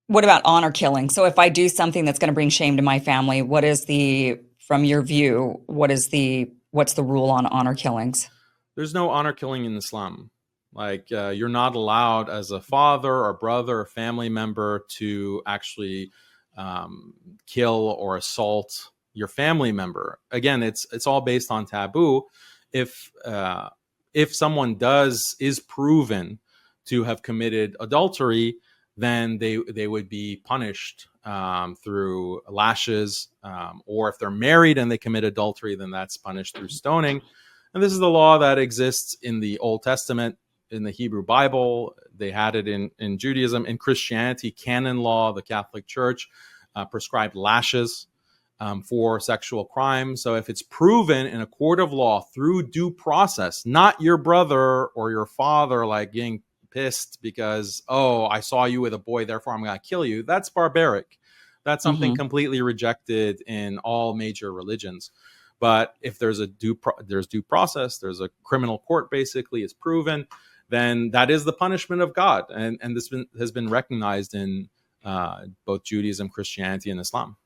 What about honor killing? So if I do something that's going to bring shame to my family, what is the, from your view, what's the rule on honor killings? There's no honor killing in Islam. Like you're not allowed as a father or brother or family member to actually um, kill or assault your family member. Again, it's all based on taboo. If uh, if someone is proven to have committed adultery, then they would be punished through lashes, or if they're married and they commit adultery, then that's punished through stoning. And this is the law that exists in the Old Testament, in the Hebrew Bible. They had it in Judaism. In Christianity, canon law, the Catholic Church prescribed lashes for sexual crimes. So if it's proven in a court of law through due process, not your brother or your father like getting pissed because, oh, I saw you with a boy, therefore I'm going to kill you. That's barbaric. That's something Hmm. completely rejected in all major religions. But if there's there's due process, there's a criminal court basically is proven, then that is the punishment of God, and this has been recognized in both Judaism, Christianity, and Islam.